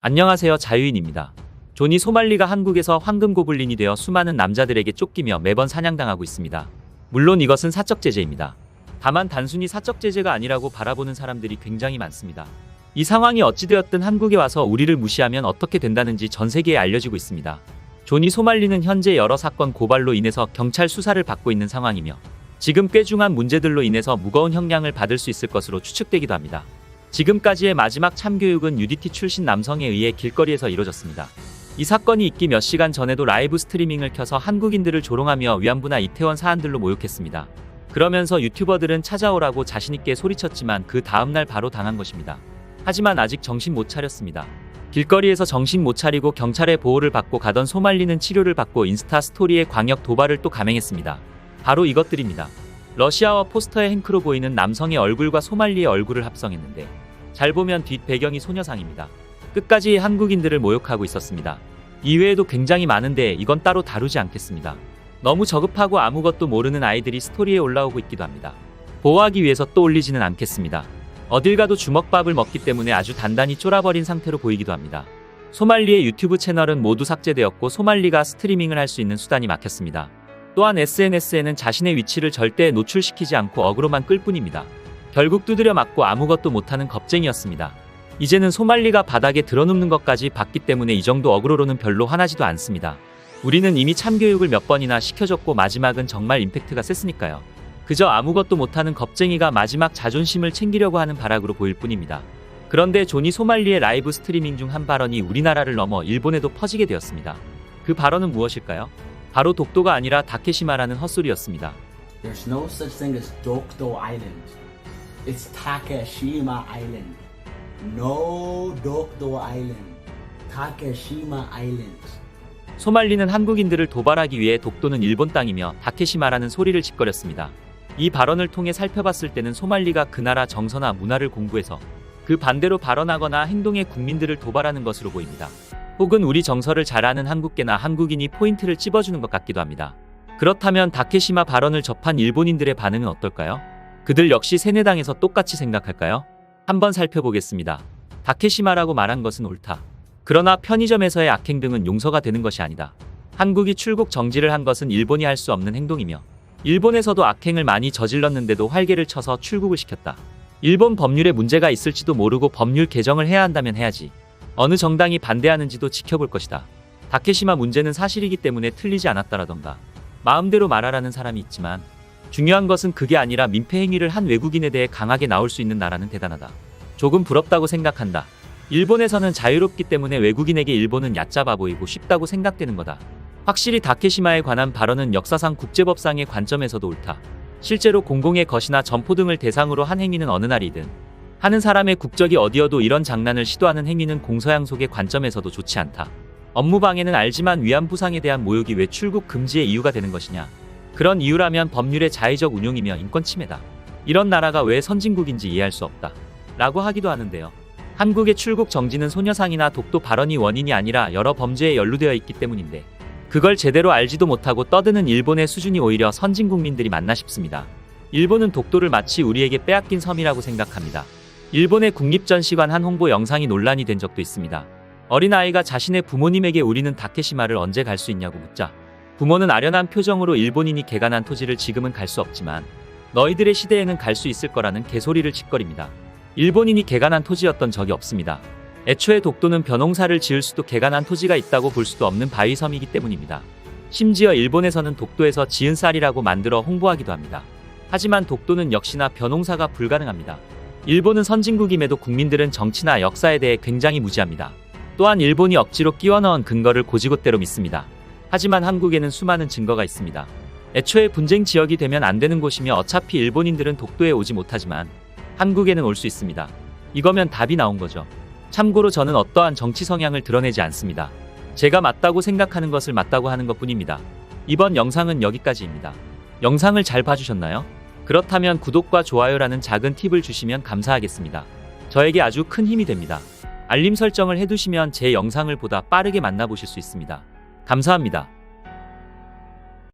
안녕하세요, 자유인입니다. 조니 소말리가 한국에서 황금 고블린이 되어 수많은 남자들에게 쫓기며 매번 사냥당하고 있습니다. 물론 이것은 사적 제재입니다. 다만 단순히 사적 제재가 아니라고 바라보는 사람들이 굉장히 많습니다. 이 상황이 어찌되었든 한국에 와서 우리를 무시하면 어떻게 된다는지 전 세계에 알려지고 있습니다. 조니 소말리는 현재 여러 사건 고발로 인해서 경찰 수사를 받고 있는 상황이며 지금 꾀중한 문제들로 인해서 무거운 형량을 받을 수 있을 것으로 추측되기도 합니다. 지금까지의 마지막 참교육은 UDT 출신 남성에 의해 길거리에서 이뤄졌습니다. 이 사건이 있기 몇 시간 전에도 라이브 스트리밍을 켜서 한국인들을 조롱하며 위안부나 이태원 사안들로 모욕했습니다. 그러면서 유튜버들은 찾아오라고 자신있게 소리쳤지만 그 다음날 바로 당한 것입니다. 하지만 아직 정신 못 차렸습니다. 길거리에서 정신 못 차리고 경찰의 보호를 받고 가던 소말리는 치료를 받고 인스타 스토리에 광역 도발을 또 감행했습니다. 바로 이것들입니다. 러시아어 포스터의 행크로 보이는 남성의 얼굴과 소말리의 얼굴을 합성했는데 잘 보면 뒷 배경이 소녀상입니다. 끝까지 한국인들을 모욕하고 있었습니다. 이외에도 굉장히 많은데 이건 따로 다루지 않겠습니다. 너무 저급하고 아무것도 모르는 아이들이 스토리에 올라오고 있기도 합니다. 보호하기 위해서 또 올리지는 않겠습니다. 어딜 가도 주먹밥을 먹기 때문에 아주 단단히 쫄아버린 상태로 보이기도 합니다. 소말리의 유튜브 채널은 모두 삭제되었고 소말리가 스트리밍을 할 수 있는 수단이 막혔습니다. 또한 SNS에는 자신의 위치를 절대 노출시키지 않고 어그로만 끌 뿐입니다. 결국 두드려 맞고 아무것도 못하는 겁쟁이였습니다. 이제는 소말리가 바닥에 드러눕는 것까지 봤기 때문에 이 정도 어그로로는 별로 화나지도 않습니다. 우리는 이미 참교육을 몇 번이나 시켜줬고 마지막은 정말 임팩트가 셌으니까요. 그저 아무것도 못하는 겁쟁이가 마지막 자존심을 챙기려고 하는 발악으로 보일 뿐입니다. 그런데 조니 소말리의 라이브 스트리밍 중 한 발언이 우리나라를 넘어 일본에도 퍼지게 되었습니다. 그 발언은 무엇일까요? 바로 독도가 아니라 다케시마라는 헛소리였습니다. There's no such thing as Dokdo Island. It's Takeshima Island. No Dokdo Island. Takeshima Island. 소말리는 한국인들을 도발하기 위해 독도는 일본 땅이며 다케시마라는 소리를 짓거렸습니다. 이 발언을 통해 살펴봤을 때는 소말리가 그 나라 정서나 문화를 공부해서 그 반대로 발언하거나 행동해 국민들을 도발하는 것으로 보입니다. 혹은 우리 정서를 잘 아는 한국계나 한국인이 포인트를 찝어주는 것 같기도 합니다. 그렇다면 다케시마 발언을 접한 일본인들의 반응은 어떨까요? 그들 역시 세뇌당해서 똑같이 생각할까요? 한번 살펴보겠습니다. 다케시마라고 말한 것은 옳다. 그러나 편의점에서의 악행 등은 용서가 되는 것이 아니다. 한국이 출국 정지를 한 것은 일본이 할 수 없는 행동이며 일본에서도 악행을 많이 저질렀는데도 활개를 쳐서 출국을 시켰다. 일본 법률에 문제가 있을지도 모르고 법률 개정을 해야 한다면 해야지. 어느 정당이 반대하는지도 지켜볼 것이다. 다케시마 문제는 사실이기 때문에 틀리지 않았다라던가 마음대로 말하라는 사람이 있지만 중요한 것은 그게 아니라 민폐 행위를 한 외국인에 대해 강하게 나올 수 있는 나라는 대단하다. 조금 부럽다고 생각한다. 일본에서는 자유롭기 때문에 외국인에게 일본은 얕잡아 보이고 쉽다고 생각되는 거다. 확실히 다케시마에 관한 발언은 역사상 국제법상의 관점에서도 옳다. 실제로 공공의 것이나 점포 등을 대상으로 한 행위는 어느 나라이든 하는 사람의 국적이 어디여도 이런 장난을 시도하는 행위는 공서양속의 관점에서도 좋지 않다. 업무방해는 알지만 위안부상에 대한 모욕이 왜 출국 금지의 이유가 되는 것이냐. 그런 이유라면 법률의 자의적 운용이며 인권 침해다. 이런 나라가 왜 선진국인지 이해할 수 없다. 라고 하기도 하는데요. 한국의 출국 정지는 소녀상이나 독도 발언이 원인이 아니라 여러 범죄에 연루되어 있기 때문인데 그걸 제대로 알지도 못하고 떠드는 일본의 수준이 오히려 선진국민들이 맞나 싶습니다. 일본은 독도를 마치 우리에게 빼앗긴 섬이라고 생각합니다. 일본의 국립전시관 한 홍보 영상이 논란이 된 적도 있습니다. 어린아이가 자신의 부모님에게 우리는 다케시마를 언제 갈 수 있냐고 묻자 부모는 아련한 표정으로 일본인이 개간한 토지를 지금은 갈 수 없지만 너희들의 시대에는 갈 수 있을 거라는 개소리를 짓거립니다. 일본인이 개간한 토지였던 적이 없습니다. 애초에 독도는 벼농사를 지을 수도 개간한 토지가 있다고 볼 수도 없는 바위섬이기 때문입니다. 심지어 일본에서는 독도에서 지은 쌀이라고 만들어 홍보하기도 합니다. 하지만 독도는 역시나 벼농사가 불가능합니다. 일본은 선진국임에도 국민들은 정치나 역사에 대해 굉장히 무지합니다. 또한 일본이 억지로 끼워 넣은 근거를 고지곳대로 믿습니다. 하지만 한국에는 수많은 증거가 있습니다. 애초에 분쟁 지역이 되면 안 되는 곳이며 어차피 일본인들은 독도에 오지 못하지만 한국에는 올 수 있습니다. 이거면 답이 나온 거죠. 참고로 저는 어떠한 정치 성향을 드러내지 않습니다. 제가 맞다고 생각하는 것을 맞다고 하는 것뿐입니다. 이번 영상은 여기까지입니다. 영상을 잘 봐주셨나요? 그렇다면 구독과 좋아요라는 작은 팁을 주시면 감사하겠습니다. 저에게 아주 큰 힘이 됩니다. 알림 설정을 해두시면 제 영상을 보다 빠르게 만나보실 수 있습니다. 감사합니다.